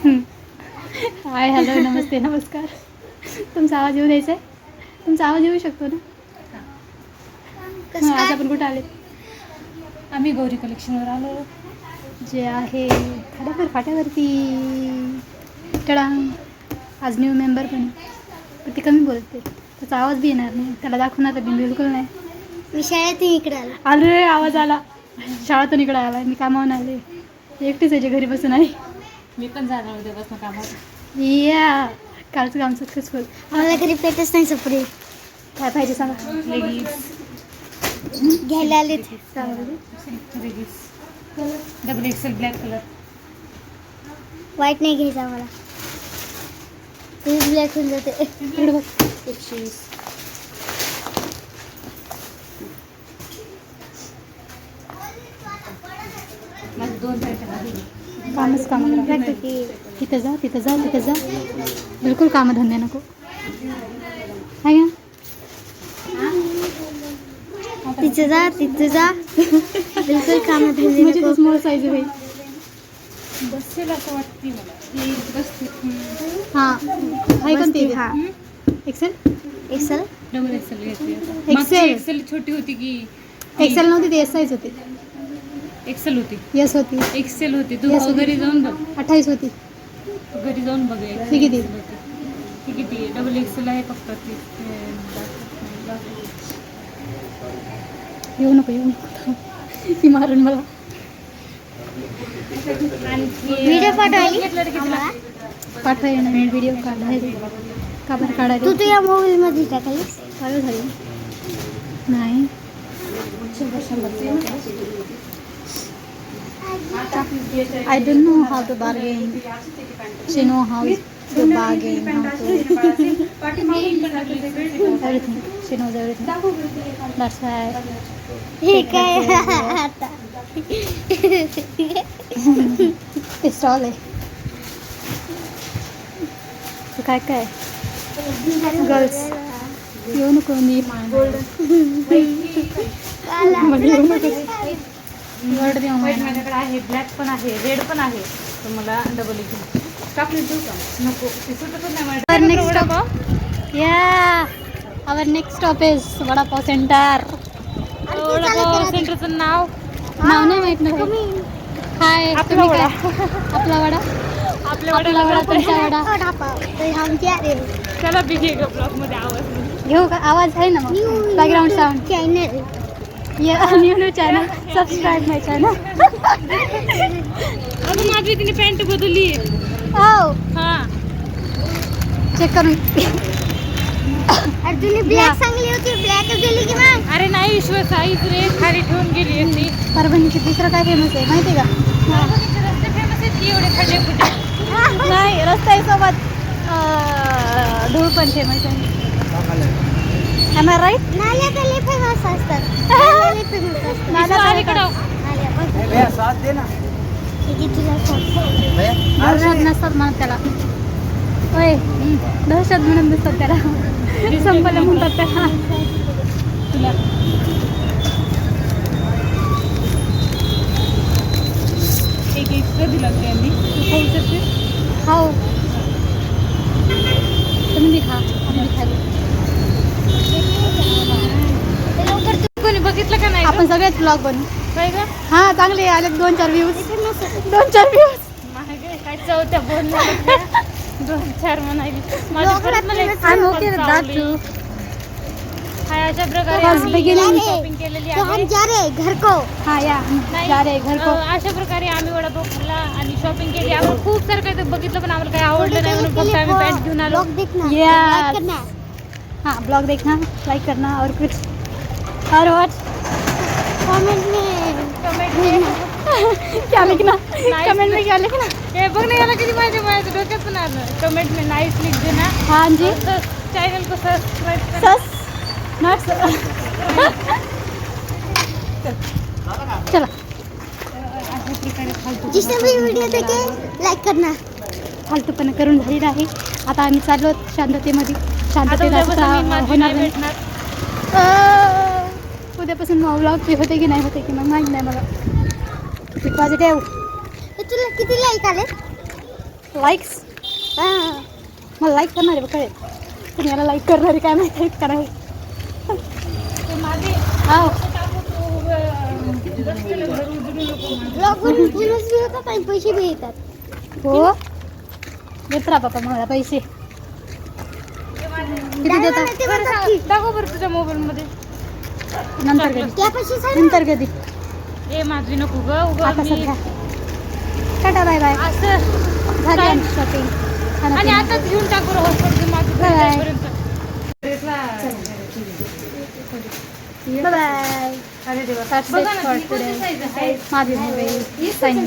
Hi hello नमस्ते नमस्कार. तुमचा आवाज येऊ द्यायचा आहे. तुमचा आवाज येऊ शकतो ना. आज आपण कुठं आले? आम्ही गौरी कलेक्शनवर आलो, जे आहे फाट्यावरती. टडांग. आज न्यू मेंबर पण ती कमी बोलते, त्याचा आवाज बी येणार नाही, त्याला दाखवणार बी बिलकुल नाही. मी शाळेतून इकडे आले आवाज आला. शाळेतून इकडे आला. मी कामावून आले. एकटीच आहे जे घरी बसून आहे. मी पण जाणार उद्यापासून कामात. या कालचं काम सक्सेसफुल. मला घरी पेटच नाही सपडे. काय पाहिजे सांगा. लेगीज घ्यायला आले leggings double XL black colour. वाईट नाही घ्यायचा मला, ब्लॅक होऊन जाते. इकडे बघ. 120. माझे 2 पॅन्ट आहे. कामच काम करा. तिथं जा तिथं जा तिथं जा. बिलकुल कामधंदे नको आहे का. तिथं जा बिलकुल काम म्हणजे तो स्मॉल साईज आहे. बसेल असं वाटते मला. ती बसते. हां आहे कोणती. हा एक्सेल डबल एक्सेल घेतली. एक्सेल. एक्सेल छोटी होती की एक्सेल नव्हती ती एस साईज होती. एक्सेल होती. यस होती. एक्सेल होती. तू Yes, घरी जाऊन बघ. 28 होती. घरी जाऊन बघ. ती किती? ती किती? डबल एक्सेल आहे फक्त ती. येऊ नको ती मारून मला. व्हिडिओ पाठवली आम्हाला. पाठवाय ना मी व्हिडिओ काढायला. का बरं काढायला. तू तुझ्या मोबाईल मध्ये टाकलीस. चालू झाली नाही. 100 I don't know how to bargain. She know how to bargain. How to everything. She knows everything. That's why. हे काय आता ते स्टॉल आहे. काय काय गर्ल्स येऊ नको. मी गोल्ड देऊ. माझ्याकडे आहे. ब्लॅक पण आहे, रेड पण आहे. तर मला डबल एक चॉकलेट देऊ का? नको, ते सुटतच नाही माझ्या. Next stop. या our next stop is vada pav centre. Vada pav सेंटरचं नाव नाव नाही माहित ना. हाय आपला वडा. आपला वडा. आपल्या आपला वडा तुमचा वडा. त्याला बी घे ब्लॉग मध्ये आवाज घेऊ का. आवाज आहे ना मग. Background sound. Channel new channel. Subscribe my channel. अगं माझी तिने पॅन्ट बदलली. हो हा चेक करून. अरे तुला ब्लॅक चांगली होती. ब्लॅक गेली की मग. अरे नाही विश्वास आईच रे खाली ठेवून गेली असती. परभणीची दुसरं काय फेमस आहे माहिती आहे का. रस्ते फेमस आहेत की एवढे खड्डे खुड्डे. नाही रस्त्यासोबत धूळ पण फेमस आहे. Am I right? नाल्या गली फेमस असतात. नाल्या फेमस असतात. नाल्या विश्वास इकडं. नाल्या बघ. भैया साथ देना किती तुला सांगतो. भैया दहशत नसतात म्हणत त्याला. होय दहशत म्हणून नसतात त्याला. संपलं म्हणतात त्याला. तुला एक एक्स्ट्रा दिला त्यांनी. तू खाऊ शकते. खाऊ तुम्ही बी खा. आम्ही बी खाऊ. लवकर कोणी बघितलं का नाही? आपण सगळेच ब्लॉग बनवू. काय ग हा चांगले आले. 2-4 व्ह्यूज. 2-4 व्ह्यूज. मागे काय चौथ्या बोलणार. 2-4 म्हणाली. माझ्या परत मला एक I'm okay with that चावली. too. हाय अशा प्रकारे बस आम्ही beginning. शॉपिंग केलेली तो हम आहे. जा रहे हैं घर को. हा या नाही, जा रे घर को. अशा प्रकारे आम्ही वडापाव खाल्ला आणि शॉपिंग केली. आम्हाला खूप सारं काही बघितलं पण आम्हाला काही आवडलं नाही म्हणून फक्त आम्ही पॅन्ट घेऊन आलो. ब्लॉग देखना. Yes. लाइक करना. हाँ ब्लॉग देखना, लाइक करना और कुछ और व्हाट. कमेंट में क्या लिखना. Nice. कमेंट में क्या लिखना. हे बघ ना याला किती माझ्या डोक्यात पण आलं. कमेंट में नाइस लिख देना. हाँ जी. चॅनल को सबस्क्राइब करा. सस नॉट चला. अशा प्रकारे फालतू जिसने भी वीडियो देखे लाइक करना. फालतूपणा करून झालेला आहे. आता आम्ही चाललो शांततेमध्ये. आता शांततेत उद्यापासून मी माझी होणार नाही नाही. भेटणार. उद्यापासून मग व्लॉग बी होते की नाही होते की मग माहीत नाही मला. पॉझिटिव्ह. तुला किती लाईक आले. लाईक्स मला लाईक करणारे बघ कळेल पण याला लाईक करणारे काय माहिती आहेत का नाही ते माझे हो ब्लॉगवरून फेमस बी होतात आणि पैसे बी येतात. हो देत राहा बाबा मला पैसे किती देता ते म्हणतात की दाखव बरं तुझ्या मोबाईलमध्ये. नंतर कधी त्यापाशी सांग नंतर कधी ए माझी नको ग उगा आता मी सध्या टाटा बाय बाय असं झाली काय? आमची शॉपिंग आणि आताच घेऊन टाकू हॉस्पिटल माझं Bye. जाईपर्यंत. बाय बाय अरे देवा That's बघा it ना, for ही कोणती today. size आहे? माझी नाही बाई साईन